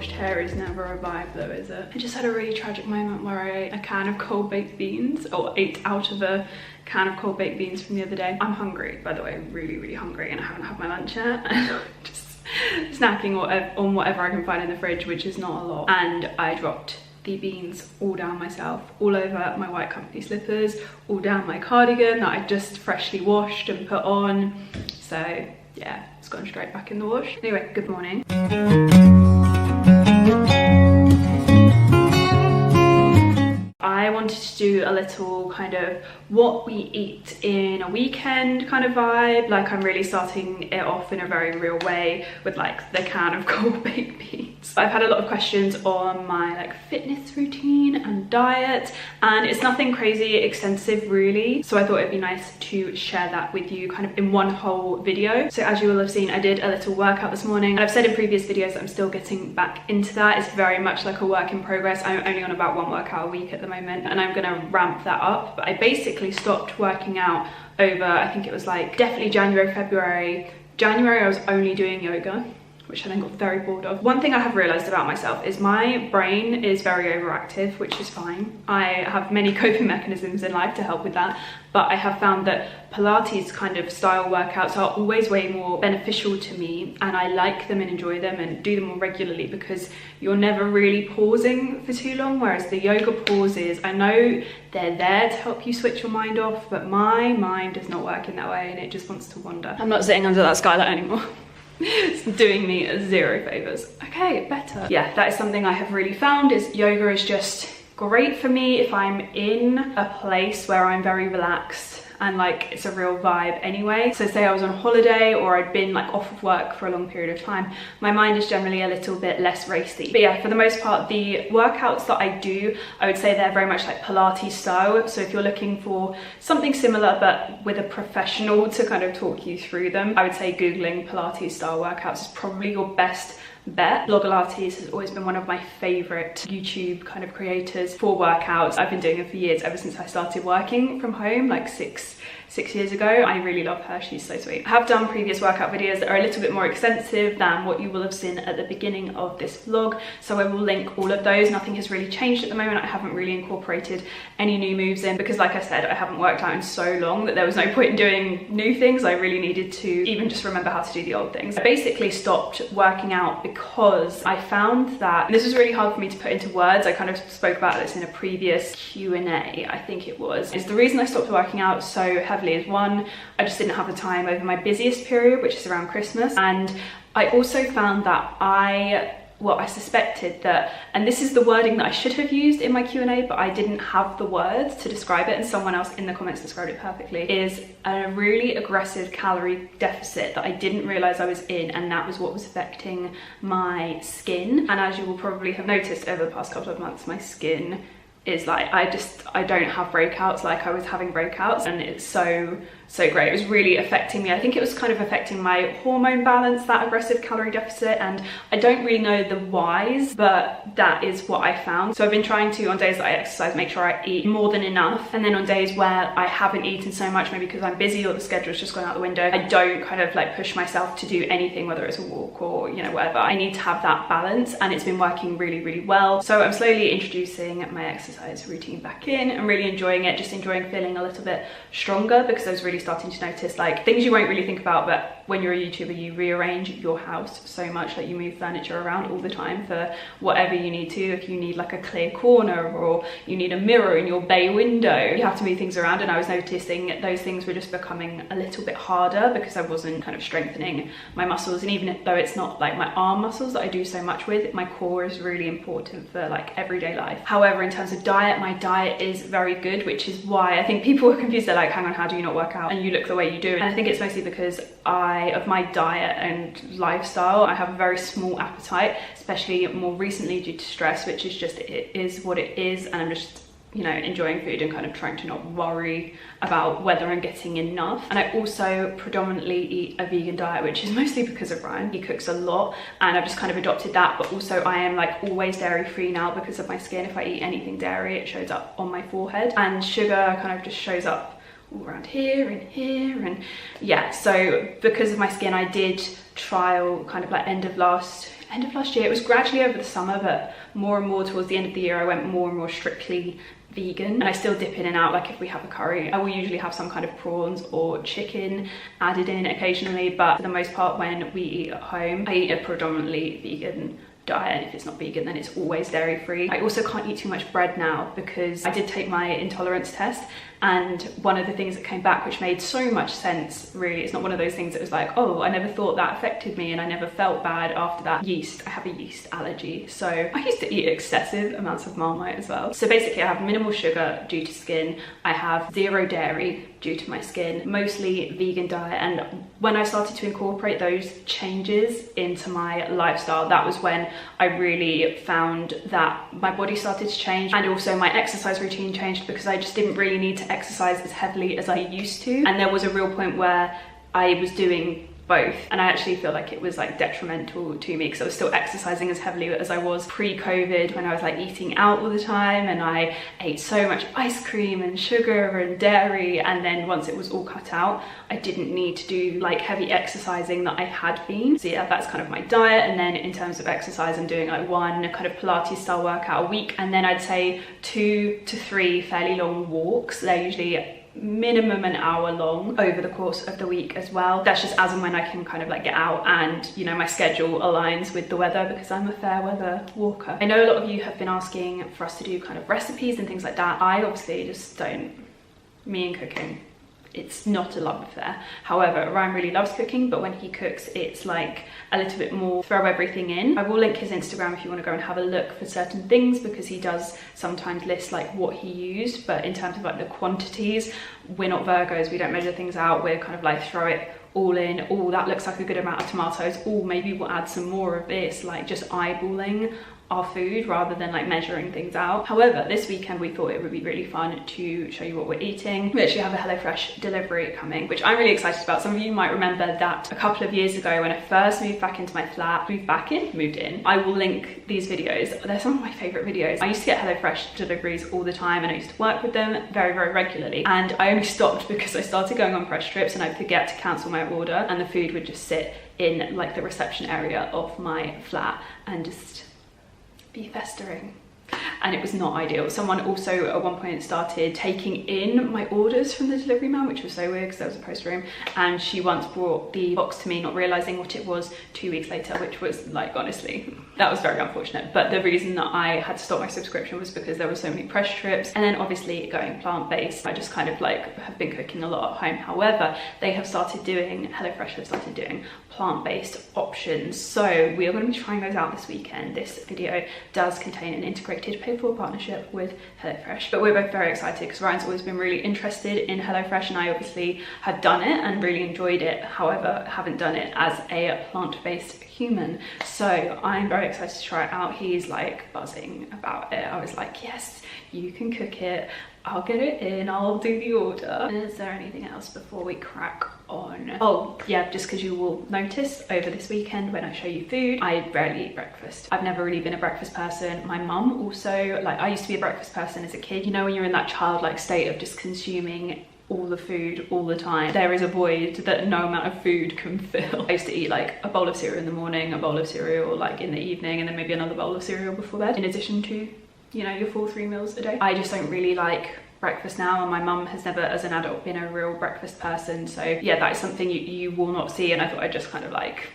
washed hair is never a vibe though, is it? I just had a really tragic moment where I ate a can of cold baked beans, or ate out of a can of cold baked beans from the other day. I'm hungry, by the way, really hungry, and I haven't had my lunch yet. And I'm just snacking on whatever I can find in the fridge, which is not a lot. And I dropped the beans all down myself, all over my white company slippers, all down my cardigan that I just freshly washed and put on. So yeah, it's gone straight back in the wash. Anyway, good morning. I wanted to do a little kind of what we eat in a weekend kind of vibe. Like, I'm really starting it off in a very real way with like the can of cold baked beans. I've had a lot of questions on my like fitness routine and diet, and it's nothing crazy extensive really. So I thought it'd be nice to share that with you kind of in one whole video. So as you will have seen, I did a little workout this morning, and I've said in previous videos that I'm still getting back into that. It's very much like a work in progress. I'm only on about 1 workout a week at the moment, and I'm gonna ramp that up. But I basically stopped working out over, I think it was like definitely January, February. January I was only doing yoga, which I then got very bored of. One thing I have realised about myself is my brain is very overactive, which is fine. I have many coping mechanisms in life to help with that, but I have found that Pilates kind of style workouts are always way more beneficial to me, and I like them and enjoy them and do them more regularly because you're never really pausing for too long, whereas the yoga pauses, I know they're there to help you switch your mind off, but my mind does not work in that way and it just wants to wander. I'm not sitting under that skylight anymore. It's doing me 0 favors. Okay, better. Yeah, that is something I have really found, is yoga is just great for me if I'm in a place where I'm very relaxed and like it's a real vibe anyway. So say I was on holiday or I'd been like off of work for a long period of time, my mind is generally a little bit less racy. But yeah, for the most part, the workouts that I do, I would say they're very much like Pilates style. So if you're looking for something similar but with a professional to kind of talk you through them, I would say Googling Pilates style workouts is probably your best bet. Pilates has always been one of my favorite YouTube kind of creators for workouts. I've been doing it for years, ever since I started working from home like six years ago. I really love her, she's so sweet. I have done previous workout videos that are a little bit more extensive than what you will have seen at the beginning of this vlog, so I will link all of those. Nothing has really changed at the moment. I haven't really incorporated any new moves in because, like I said, I haven't worked out in so long that there was no point in doing new things. I really needed to even just remember how to do the old things. I basically stopped working out because I found that, and this was really hard for me to put into words, I kind of spoke about this in a previous Q&A, I think it was, is the reason I stopped working out so heavily is, one, I just didn't have the time over my busiest period, which is around Christmas, and I also found that I suspected that, and this is the wording that I should have used in my Q&A, but I didn't have the words to describe it, and someone else in the comments described it perfectly, is a really aggressive calorie deficit that I didn't realize I was in, and that was what was affecting my skin. And as you will probably have noticed over the past couple of months, my skin is like, I don't have breakouts like I was having breakouts, and it's so great. It was really affecting me. I think it was kind of affecting my hormone balance, that aggressive calorie deficit, and I don't really know the whys, but that is what I found. So I've been trying to, on days that I exercise, make sure I eat more than enough, and then on days where I haven't eaten so much, maybe because I'm busy or the schedule's just gone out the window, I don't kind of like push myself to do anything, whether it's a walk or, you know, whatever. I need to have that balance, and it's been working really well. So I'm slowly introducing my exercise routine back in. I'm really enjoying it, just enjoying feeling a little bit stronger, because I was really starting to notice like things you won't really think about, but when you're a YouTuber, you rearrange your house so much, like you move furniture around all the time for whatever you need to. If you need like a clear corner, or you need a mirror in your bay window, you have to move things around, and I was noticing those things were just becoming a little bit harder because I wasn't kind of strengthening my muscles. And even though it's not like my arm muscles that I do so much with, my core is really important for like everyday life. However, in terms of diet, my diet is very good, which is why I think people were confused. They're like, hang on, how do you not work out and you look the way you do? And I think it's mostly because of my diet and lifestyle. I have a very small appetite, especially more recently due to stress, which is just, it is what it is, and I'm just, you know, enjoying food and kind of trying to not worry about whether I'm getting enough. And I also predominantly eat a vegan diet, which is mostly because of Ryan. He cooks a lot and I've just kind of adopted that, but also I am like always dairy free now because of my skin. If I eat anything dairy, it shows up on my forehead, and sugar kind of just shows up all around here and here. And yeah, so because of my skin, I did trial kind of like end of last end of last year. It was gradually over the summer, but more and more towards the end of the year, I went more and more strictly vegan. And I still dip in and out, like if we have a curry, I will usually have some kind of prawns or chicken added in occasionally, but for the most part when we eat at home, I eat a predominantly vegan diet, and if it's not vegan then it's always dairy free. I also can't eat too much bread now because I did take my intolerance test, and one of the things that came back, which made so much sense really, it's not one of those things that was like, oh, I never thought that affected me and I never felt bad after that. Yeast, I have a yeast allergy, so I used to eat excessive amounts of Marmite as well. So basically I have minimal sugar due to skin, I have 0 dairy due to my skin, mostly vegan diet, and when I started to incorporate those changes into my lifestyle, that was when I really found that my body started to change, and also my exercise routine changed because I just didn't really need to exercise as heavily as I used to. And there was a real point where I was doing both, and I actually feel like it was like detrimental to me because I was still exercising as heavily as I was pre-COVID, when I was like eating out all the time and I ate so much ice cream and sugar and dairy, and then once it was all cut out I didn't need to do like heavy exercising that I had been. So yeah, that's kind of my diet. And then in terms of exercise, I'm doing like 1 kind of Pilates style workout a week, and then I'd say 2 to 3 fairly long walks. They're usually minimum an hour long over the course of the week as well. That's just as and when I can kind of like get out, and you know, my schedule aligns with the weather because I'm a fair weather walker. I know a lot of you have been asking for us to do kind of recipes and things like that. I obviously just don't, me and cooking, it's not a love affair. However, Ryan really loves cooking, but when he cooks, it's like a little bit more throw everything in. I will link his Instagram if you want to go and have a look for certain things, because he does sometimes list like what he used, but in terms of like the quantities, we're not Virgos, we don't measure things out, we're kind of like throw it all in. Oh, that looks like a good amount of tomatoes, or maybe we'll add some more of this, like just eyeballing our food rather than like measuring things out. However, this weekend we thought it would be really fun to show you what we're eating. We actually have a HelloFresh delivery coming, which I'm really excited about. Some of you might remember that a couple of years ago when I first moved back into my flat, moved in, I will link these videos. They're some of my favorite videos. I used to get HelloFresh deliveries all the time, and I used to work with them very, very regularly. And I only stopped because I started going on press trips and I'd forget to cancel my order, and the food would just sit in like the reception area of my flat and just be festering, and it was not ideal. Someone also at one point started taking in my orders from the delivery man, which was so weird because there was a post room, and she once brought the box to me not realizing what it was 2 weeks later, which was like, honestly, that was very unfortunate. But the reason that I had to stop my subscription was because there were so many press trips, and then obviously going plant-based, I just kind of like have been cooking a lot at home. However, they have started doing, HelloFresh have started doing plant-based options, so we are going to be trying those out this weekend. This video does contain an integrated paid-for partnership with HelloFresh, but we're both very excited because Ryan's always been really interested in HelloFresh, and I obviously had done it and really enjoyed it. However, haven't done it as a plant-based human, so I'm very excited to try it out. He's like buzzing about it. I was like, yes, you can cook it, I'll get it in, I'll do the order. Is there anything else before we crack on? Oh yeah, just because you will notice over this weekend when I show you food, I rarely eat breakfast. I've never really been a breakfast person. My mum also, like, I used to be a breakfast person as a kid. You know, when you're in that childlike state of just consuming all the food all the time, there is a void that no amount of food can fill. I used to eat like a bowl of cereal in the morning, a bowl of cereal like in the evening, and then maybe another bowl of cereal before bed, in addition to, you know, your full 3 meals a day. I just don't really like breakfast now, and my mum has never as an adult been a real breakfast person, so yeah, that is something you will not see. And I thought I'd just kind of like,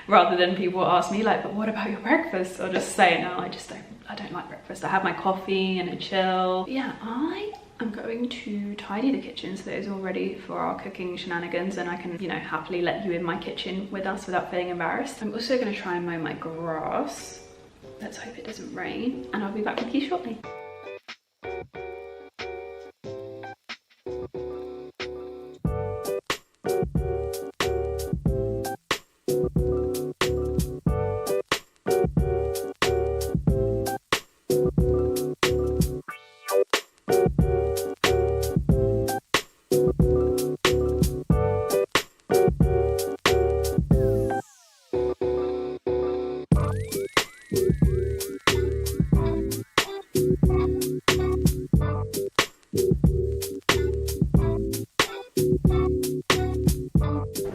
rather than people ask me like, but what about your breakfast, I'll just say no, I don't like breakfast. I have my coffee and a chill. Yeah, I'm going to tidy the kitchen so that it's all ready for our cooking shenanigans, and I can, you know, happily let you in my kitchen with us without feeling embarrassed. I'm also going to try and mow my grass. Let's hope it doesn't rain, and I'll be back with you shortly.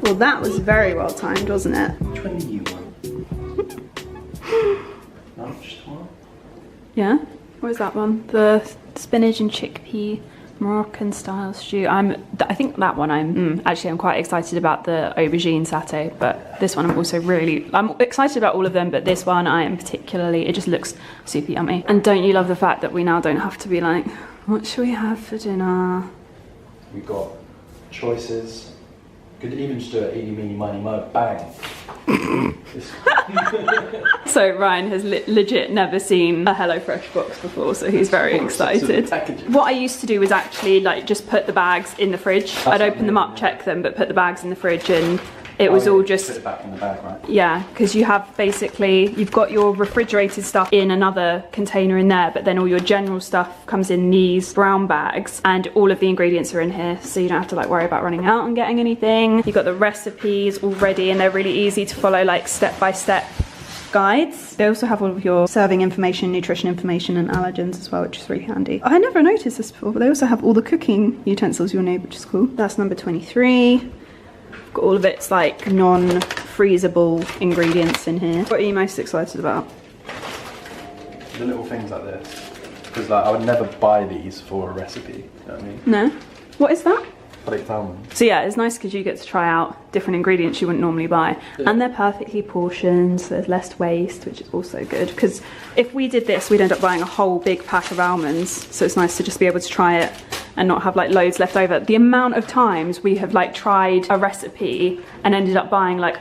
Well, that was very well timed, wasn't it? 21. Yeah? What is that one? The spinach and chickpea Moroccan style stew. I think that one actually I'm quite excited about the aubergine satay, but this one I'm excited about all of them, but this one I am particularly, it just looks super yummy. And don't you love the fact that we now don't have to be like, what should we have for dinner? We've got choices. Could even just do it eeny, meeny, miny, mo, bang. So Ryan has legit never seen a HelloFresh box before, so he's very excited. What I used to do was actually like just put the bags in the fridge. I'd open them up, check them, but put the bags in the fridge, and it was all just put it back in the bag, right? Yeah, because you have you've got your refrigerated stuff in another container in there, but then all your general stuff comes in these brown bags, and all of the ingredients are in here, so you don't have to like worry about running out and getting anything. You've got the recipes already, and they're really easy to follow, like step-by-step guides. They also have all of your serving information, nutrition information, and allergens as well, which is really handy. I never noticed this before, but they also have all the cooking utensils you'll need, which is cool. That's number 23. Got all of its like non-freezable ingredients in here. What are you most excited about? The little things like this. Because like I would never buy these for a recipe, you know what I mean? No? What is that? Flaked almond. So yeah, it's nice because you get to try out different ingredients you wouldn't normally buy. Yeah. And they're perfectly portioned, so there's less waste, which is also good. Because if we did this, we'd end up buying a whole big pack of almonds. So it's nice to just be able to try it and not have like loads left over. The amount of times we have like tried a recipe and ended up buying like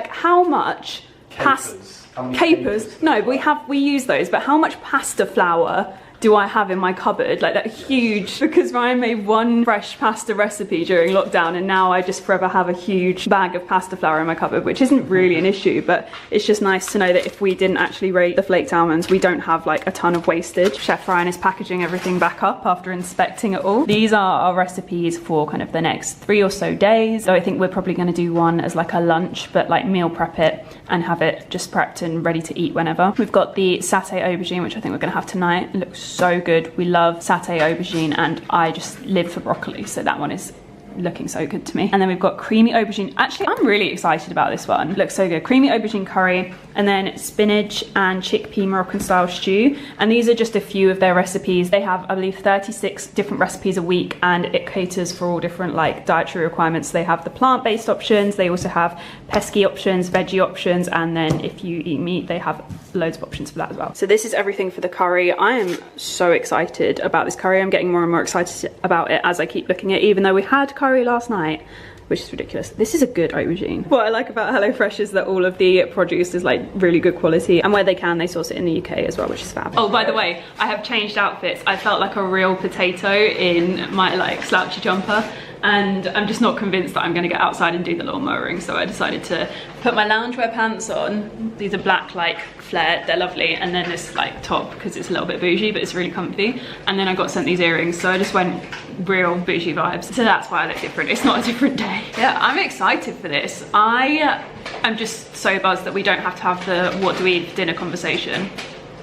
how much capers? No, we use those, but how much pasta flour do I have in my cupboard? Like that huge, because Ryan made one fresh pasta recipe during lockdown, and now I just forever have a huge bag of pasta flour in my cupboard, which isn't really an issue, but it's just nice to know that if we didn't actually rate the flaked almonds, we don't have like a ton of wastage. Chef Ryan is packaging everything back up after inspecting it all. These are our recipes for kind of the next 3 or so days. So I think we're probably gonna do one as like a lunch, but like meal prep it and have it just prepped and ready to eat whenever. We've got the satay aubergine, which I think we're gonna have tonight. It looks so good. We love satay aubergine, and I just live for broccoli, so that one is looking so good to me. And then we've got creamy aubergine. Actually, I'm really excited about this one. It looks so good. Creamy aubergine curry, and then spinach and chickpea Moroccan style stew. And these are just a few of their recipes. They have, I believe, 36 different recipes a week, and it caters for all different like dietary requirements. They have the plant-based options. They also have pesky options, veggie options, and then if you eat meat, they have loads of options for that as well. So this is everything for the curry. I am so excited about this curry. I'm getting more and more excited about it as I keep looking at it, even though we had curry last night, which is ridiculous. This is a good aubergine. What I like about HelloFresh is that all of the produce is like really good quality, and where they can, they source it in the UK as well, which is fab. Oh, by the way, I have changed outfits. I felt like a real potato in my like slouchy jumper, and I'm just not convinced that I'm gonna get outside and do the lawn mowing, so I decided to put my loungewear pants on. These are black like flared, they're lovely, and then this like top because it's a little bit bougie, but it's really comfy. And then I got sent these earrings, so I just went real bougie vibes. So that's why I look different. It's not a different day. Yeah, I'm excited for this. I am just so buzzed that we don't have to have the what do we eat for dinner conversation.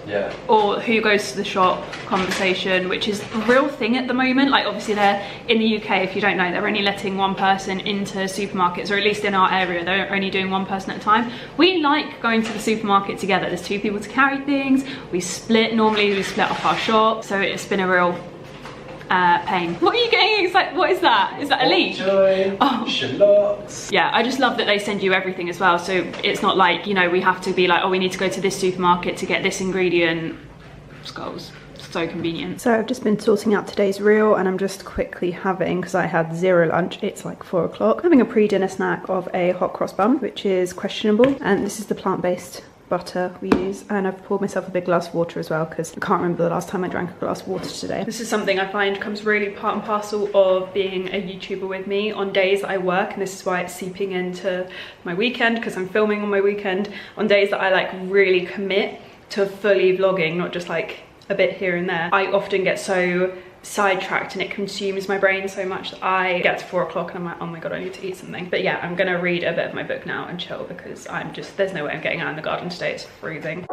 Yeah. Or who goes to the shop conversation, which is a real thing at the moment. Like obviously they're in the UK, if you don't know, they're only letting one person into supermarkets, or at least in our area, they're only doing one person at a time. We like going to the supermarket together. There's 2 people to carry things. Normally we split up our shop. So it's been a real pain. What are you getting excited? What is that? Is that a leaf? Oh, shallots. Yeah, I just love that they send you everything as well. So it's not like, you know, we have to be like, oh, we need to go to this supermarket to get this ingredient. Skulls. So convenient. So I've just been sorting out today's reel, and I'm just quickly having, because I had 0 lunch, it's like 4 o'clock, having a pre-dinner snack of a hot cross bun, which is questionable, and this is the plant-based butter we use, and I've poured myself a big glass of water as well because I can't remember the last time I drank a glass of water today. This is something I find comes really part and parcel of being a YouTuber with me on days that I work, and this is why it's seeping into my weekend, because I'm filming on my weekend. On days that I like really commit to fully vlogging, not just like a bit here and there, I often get so sidetracked and it consumes my brain so much that I get to 4 o'clock and I'm like, oh my god, I need to eat something. But yeah, I'm gonna read a bit of my book now and chill, because there's no way I'm getting out in the garden today. It's freezing.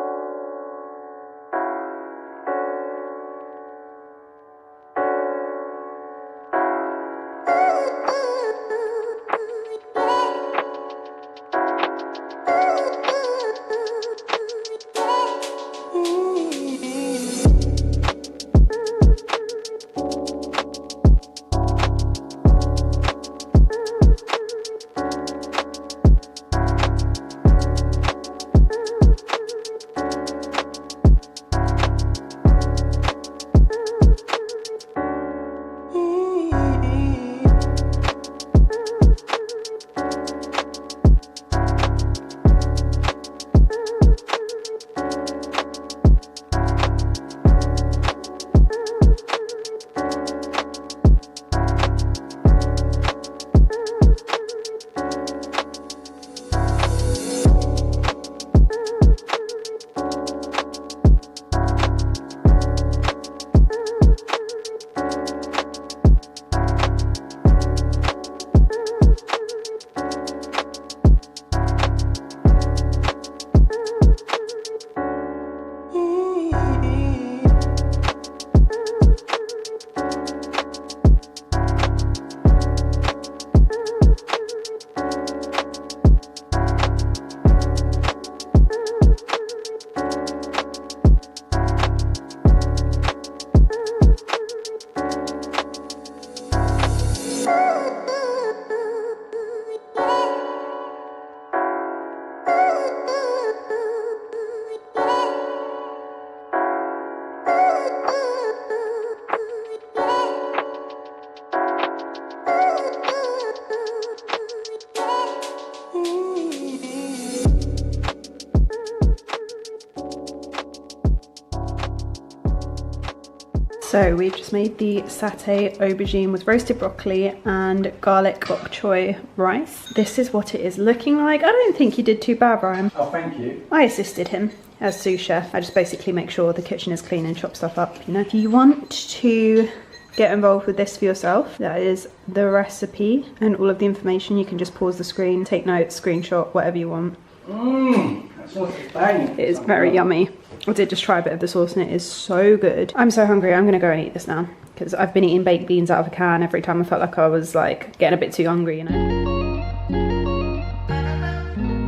So we've just made the satay aubergine with roasted broccoli and garlic bok choy rice. This is what it is looking like. I don't think you did too bad, Brian. Oh, thank you. I assisted him as sous chef. I just basically make sure the kitchen is clean and chop stuff up, you know. If you want to get involved with this for yourself, that is the recipe and all of the information. You can just pause the screen, take notes, screenshot, whatever you want. That sauce is banging. It is very yummy. I did just try a bit of the sauce and it is so good. I'm so hungry. I'm gonna go and eat this now because I've been eating baked beans out of a can every time I felt like I was like getting a bit too hungry, you know.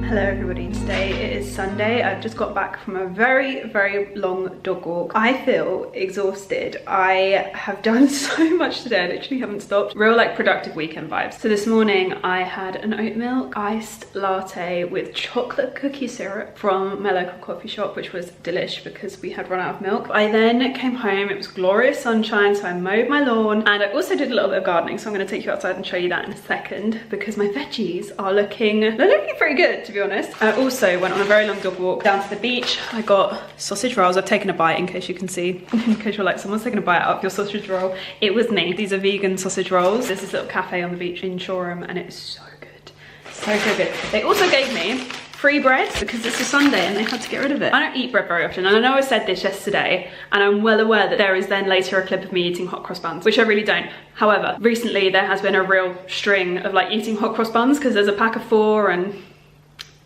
Hello everybody, today it is Sunday. I've just got back from a very long dog walk. I feel exhausted. I have done so much today, I literally haven't stopped. Real like productive weekend vibes. So this morning I had an oat milk iced latte with chocolate cookie syrup from my local coffee shop, which was delish because we had run out of milk. I then came home, it was glorious sunshine, so I mowed my lawn and I also did a little bit of gardening, so I'm gonna take you outside and show you that in a second because my veggies are looking pretty good, to be honest. I also went on a very long dog walk down to the beach. I got sausage rolls. I've taken a bite in case you can see, in case you're like, someone's taking a bite out of your sausage roll. It was me. These are vegan sausage rolls. There's this little cafe on the beach in Shoreham and it's so good. So good. They also gave me free bread because it's a Sunday and they had to get rid of it. I don't eat bread very often and I know I said this yesterday and I'm well aware that there is then later a clip of me eating hot cross buns, which I really don't. However, recently there has been a real string of like eating hot cross buns because there's a pack of 4 and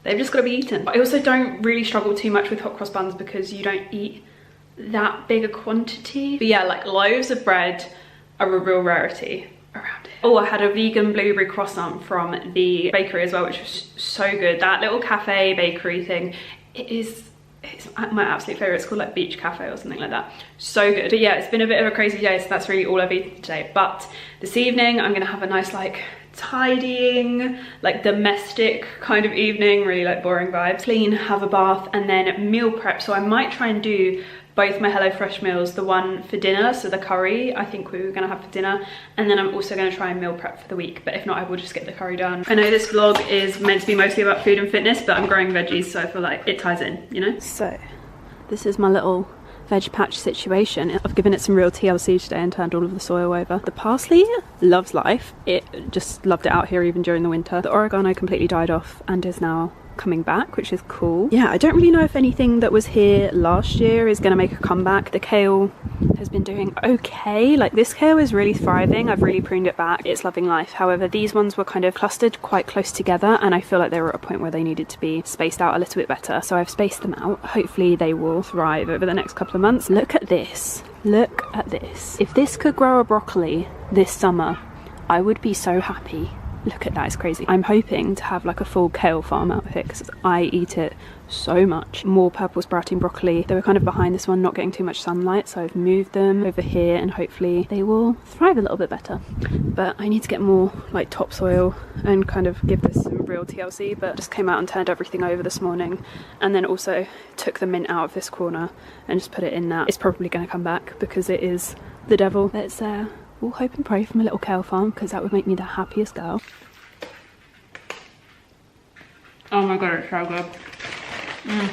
they've just got to be eaten. But I also don't really struggle too much with hot cross buns because you don't eat that big a quantity. But yeah, like loaves of bread are a real rarity around here. Oh, I had a vegan blueberry croissant from the bakery as well, which was so good. That little cafe bakery thing, it's my absolute favorite. It's called like Beach Cafe or something like that. So good. But yeah, it's been a bit of a crazy day, so that's really all I've eaten today. But this evening I'm gonna have a nice like tidying, like domestic kind of evening, really like boring vibes. Clean, have a bath, and then meal prep. So I might try and do both my HelloFresh meals, the one for dinner, so the curry I think we were gonna have for dinner, and then I'm also gonna try and meal prep for the week, but if not I will just get the curry done. I know this vlog is meant to be mostly about food and fitness, but I'm growing veggies, so I feel like it ties in, you know? So this is my little veg patch situation. I've given it some real TLC today and turned all of the soil over. The parsley loves life. It just loved it out here even during the winter. The oregano completely died off and is now coming back, which is cool. Yeah, I don't really know if anything that was here last year is going to make a comeback. The kale has been doing okay. Like this kale is really thriving. I've really pruned it back. It's loving life. However, these ones were kind of clustered quite close together and I feel like they were at a point where they needed to be spaced out a little bit better. So I've spaced them out. Hopefully they will thrive over the next couple of months. Look at this. Look at this. If this could grow a broccoli this summer, I would be so happy. Look at that, it's crazy. I'm hoping to have like a full kale farm out here because I eat it so much. More purple sprouting broccoli. They were kind of behind this one, not getting too much sunlight, so I've moved them over here and hopefully they will thrive a little bit better. But I need to get more like topsoil and kind of give this some real TLC, but just came out and turned everything over this morning and then also took the mint out of this corner and just put it in that. It's probably going to come back because it is the devil. Let's we'll hope and pray from a little kale farm because that would make me the happiest girl. Oh my god, it's so good.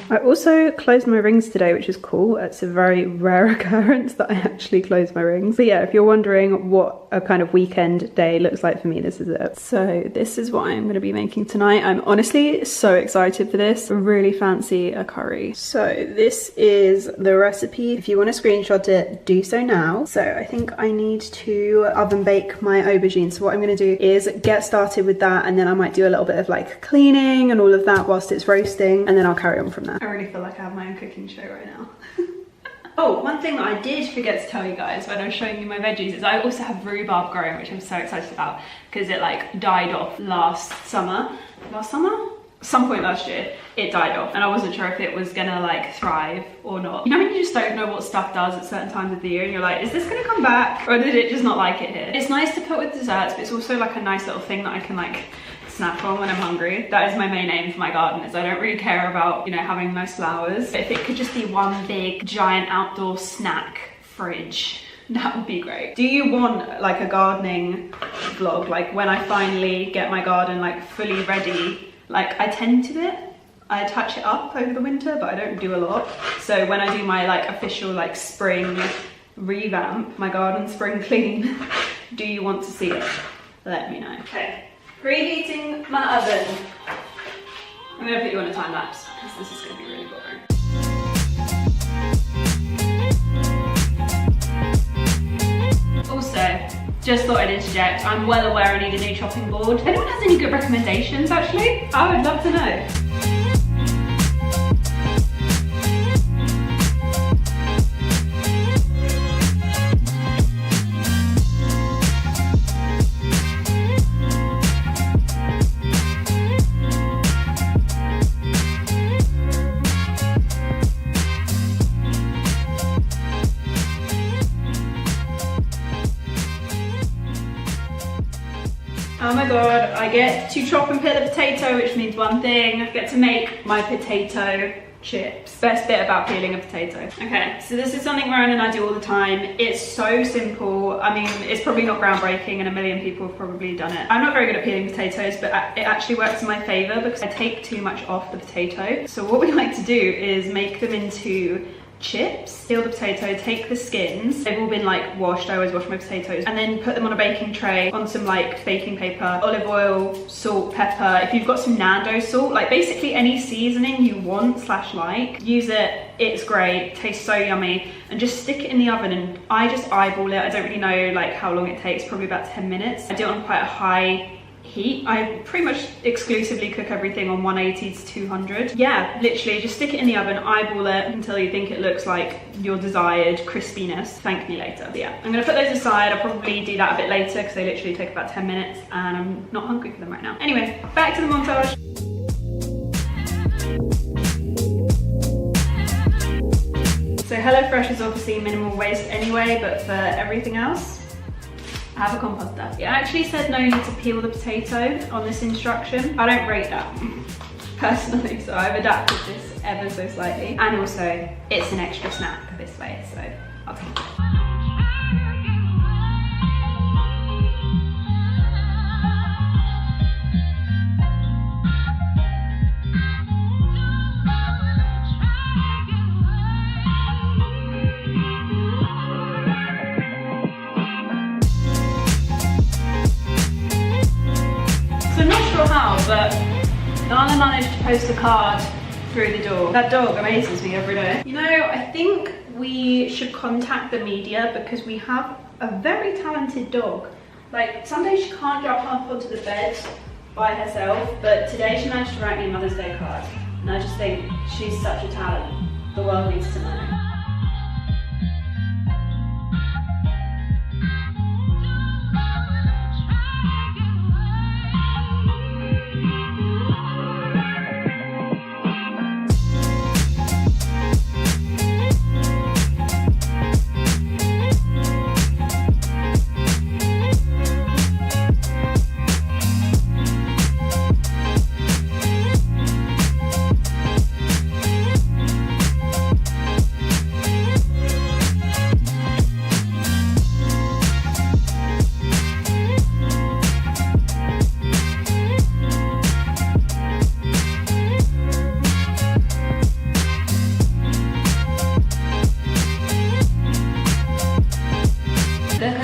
I also closed my rings today, which is cool. It's a very rare occurrence that I actually close my rings. But yeah, if you're wondering what a kind of weekend day looks like for me, this is it. So this is what I'm going to be making tonight. I'm honestly so excited for this. I really fancy a curry. So this is the recipe. If you want to screenshot it, do so now. So I think I need to oven bake my aubergine. So what I'm going to do is get started with that, and then I might do a little bit of like cleaning and all of that whilst it's roasting, and then I'll carry on from there. I really feel like I have my own cooking show right now. Oh, one thing that I did forget to tell you guys when I was showing you my veggies is I also have rhubarb growing, which I'm so excited about because it like died off last summer? Some point last year it died off and I wasn't sure if it was gonna like thrive or not. You know when you just don't know what stuff does at certain times of the year and you're like, is this gonna come back or did it just not like it here? It's nice to put with desserts, but it's also like a nice little thing that I can like snack on when I'm hungry. That is my main aim for my garden, is I don't really care about, you know, having nice flowers. But if it could just be one big giant outdoor snack fridge, that would be great. Do you want like a gardening vlog? Like when I finally get my garden like fully ready, like I tend to it. I touch it up over the winter, but I don't do a lot. So when I do my like official like spring revamp my garden spring clean. Do you want to see it? Let me know. Okay, preheating my oven. I'm gonna put you on a time lapse because this is gonna be really boring. Also, just thought I'd interject, I'm well aware I need a new chopping board. If anyone has any good recommendations actually, I would love to know. Oh my god, I get to chop and peel a potato, which means one thing, I get to make my potato chips. Best bit about peeling a potato. Okay, so this is something Rowan and I do all the time. It's so simple. I mean, it's probably not groundbreaking and a million people have probably done it. I'm not very good at peeling potatoes, but it actually works in my favor because I take too much off the potato. So what we like to do is make them into chips, peel the potato, take the skins, they've all been like washed, I always wash my potatoes, and then put them on a baking tray on some like baking paper, olive oil, salt, pepper, if you've got some Nando salt, like basically any seasoning you want / like, use it, it's great, tastes so yummy, and just stick it in the oven. And I just eyeball it, I don't really know like how long it takes, probably about 10 minutes. I do it on quite a high heat. I pretty much exclusively cook everything on 180 to 200. Yeah, literally just stick it in the oven, eyeball it until you think it looks like your desired crispiness. Thank me later. But yeah, I'm gonna put those aside. I'll probably do that a bit later because they literally take about 10 minutes and I'm not hungry for them right now. Anyway, back to the montage. So HelloFresh is obviously minimal waste anyway, but for everything else, I have a composter. It actually said no need to peel the potato on this instruction. I don't rate that personally, so I've adapted this ever so slightly. And also, it's an extra snack this way, so I'll take it. But Nana managed to post a card through the door. That dog amazes me every day. You know, I think we should contact the media because we have a very talented dog. Like, some days she can't jump up onto the bed by herself, but today she managed to write me a Mother's Day card. And I just think she's such a talent. The world needs to know.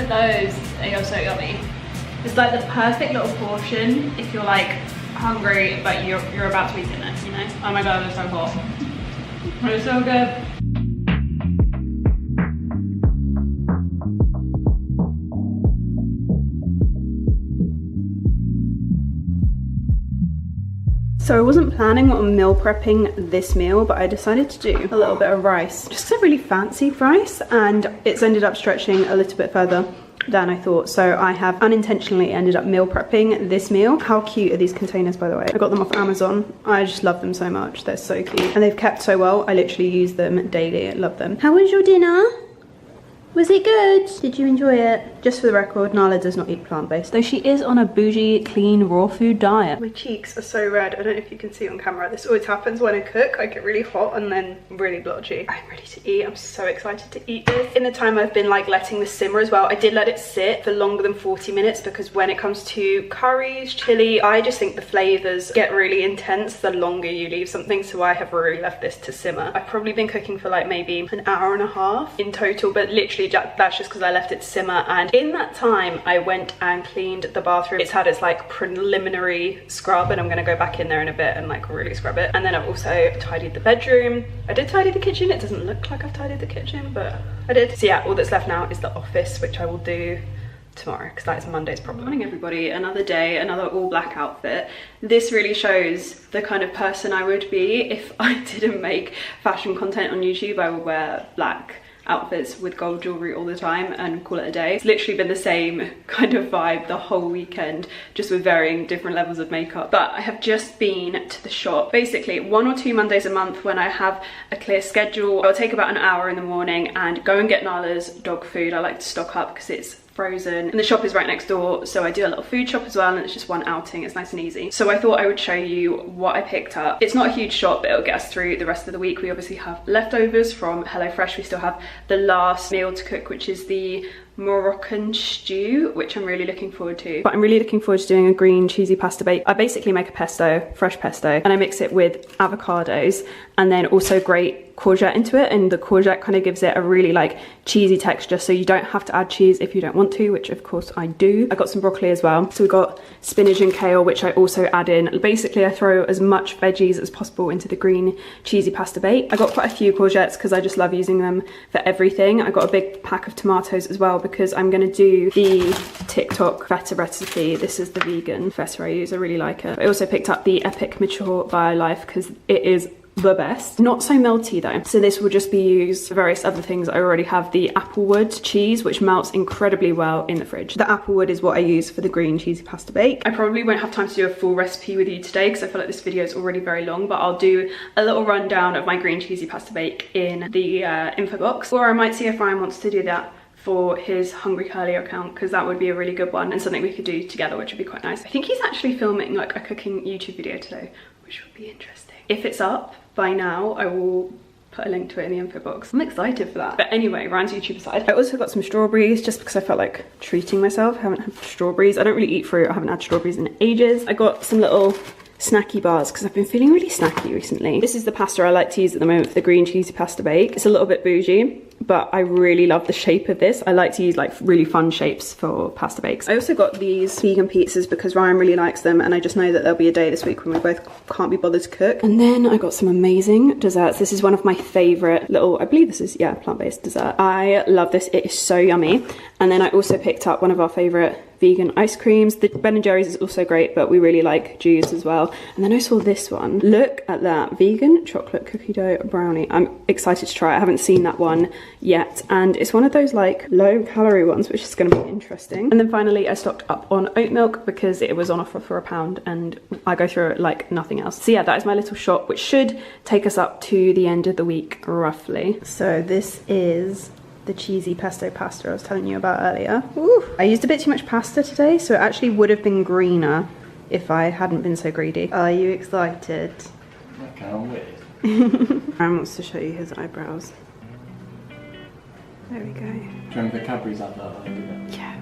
Those are so yummy. It's like the perfect little portion if you're like hungry but you're about to eat dinner, you know? Oh my god, they're so hot. They're so good. So I wasn't planning on meal prepping this meal, but I decided to do a little bit of rice. Just a really fancy rice, and it's ended up stretching a little bit further than I thought. So I have unintentionally ended up meal prepping this meal. How cute are these containers, by the way? I got them off Amazon. I just love them so much. They're so cute. And they've kept so well. I literally use them daily. I love them. How was your dinner? Was it good? Did you enjoy it? Just for the record, Nala does not eat plant-based, though she is on a bougie, clean, raw food diet. My cheeks are so red. I don't know if you can see on camera. This always happens when I cook. I get really hot and then really blotchy. I'm ready to eat. I'm so excited to eat this. In the time I've been like letting this simmer as well, I did let it sit for longer than 40 minutes because when it comes to curries, chili, I just think the flavors get really intense the longer you leave something. So I have really left this to simmer. I've probably been cooking for like maybe an hour and a half in total, but literally literally that's just because I left it to simmer, and in that time I went and cleaned the bathroom. It's had its like preliminary scrub, and I'm gonna go back in there in a bit and like really scrub it. And then I've also tidied the bedroom. I did tidy the kitchen. It doesn't look like I've tidied the kitchen, but I did. So yeah, all that's left now is the office, which I will do tomorrow because that is Monday's problem. Good morning everybody, another day, another all black outfit. This really shows the kind of person I would be if I didn't make fashion content on YouTube. I would wear black outfits with gold jewelry all the time and call it a day. It's literally been the same kind of vibe the whole weekend, just with varying different levels of makeup. But I have just been to the shop. Basically 1 or 2 Mondays a month when I have a clear schedule, I'll take about an hour in the morning and go and get Nala's dog food. I like to stock up because it's frozen and the shop is right next door, so I do a little food shop as well, and it's just one outing. It's nice and easy. So I thought I would show you what I picked up. It's not a huge shop, but it'll get us through the rest of the week. We obviously have leftovers from HelloFresh. We still have the last meal to cook, which is the Moroccan stew, which I'm really looking forward to. But I'm really looking forward to doing a green cheesy pasta bake. I basically make a pesto, fresh pesto, and I mix it with avocados and then also grate courgette into it, and the courgette kind of gives it a really like cheesy texture, so you don't have to add cheese if you don't want to, which of course I do. I got some broccoli as well. So we got spinach and kale, which I also add in. Basically I throw as much veggies as possible into the green cheesy pasta bake. I got quite a few courgettes because I just love using them for everything. I got a big pack of tomatoes as well because I'm going to do the TikTok feta recipe. This is the vegan feta I use. I really like it. I also picked up the Epic Mature by Life because it is the best. Not so melty though, so this will just be used for various other things. I already have the applewood cheese, which melts incredibly well in the fridge. The applewood is what I use for the green cheesy pasta bake. I probably won't have time to do a full recipe with you today because I feel like this video is already very long, but I'll do a little rundown of my green cheesy pasta bake in the info box, or I might see if Ryan wants to do that for his Hungry Curly account, because that would be a really good one and something we could do together, which would be quite nice. I think he's actually filming like a cooking YouTube video today, which would be interesting. If it's up by now, I will put a link to it in the info box. I'm excited for that. But anyway, Ryan's YouTube aside, I also got some strawberries just because I felt like treating myself. I haven't had strawberries. I don't really eat fruit. I haven't had strawberries in ages. I got some little snacky bars because I've been feeling really snacky recently. This is the pasta I like to use at the moment for the green cheesy pasta bake. It's a little bit bougie, but I really love the shape of this. I like to use like really fun shapes for pasta bakes. I also got these vegan pizzas because Ryan really likes them, and I just know that there'll be a day this week when we both can't be bothered to cook. And then I got some amazing desserts. This is one of my favorite little, I believe this is, yeah, plant-based dessert. I love this. It is so yummy. And then I also picked up one of our favorite vegan ice creams. The Ben & Jerry's is also great, but we really like Jus as well. And then I saw this one. Look at that, vegan chocolate cookie dough brownie. I'm excited to try it. I haven't seen that one yet, and it's one of those like low calorie ones, which is going to be interesting. And then finally I stocked up on oat milk because it was on offer for £1 and I go through it like nothing else. So yeah, that is my little shop, which should take us up to the end of the week roughly. So this is the cheesy pesto pasta I was telling you about earlier. Ooh, I used a bit too much pasta today, so it actually would have been greener if I hadn't been so greedy. Are you excited? I can't wait. Aaron wants to show you his eyebrows. There we go. Do you remember the Cadbury's advert I did it? Yeah.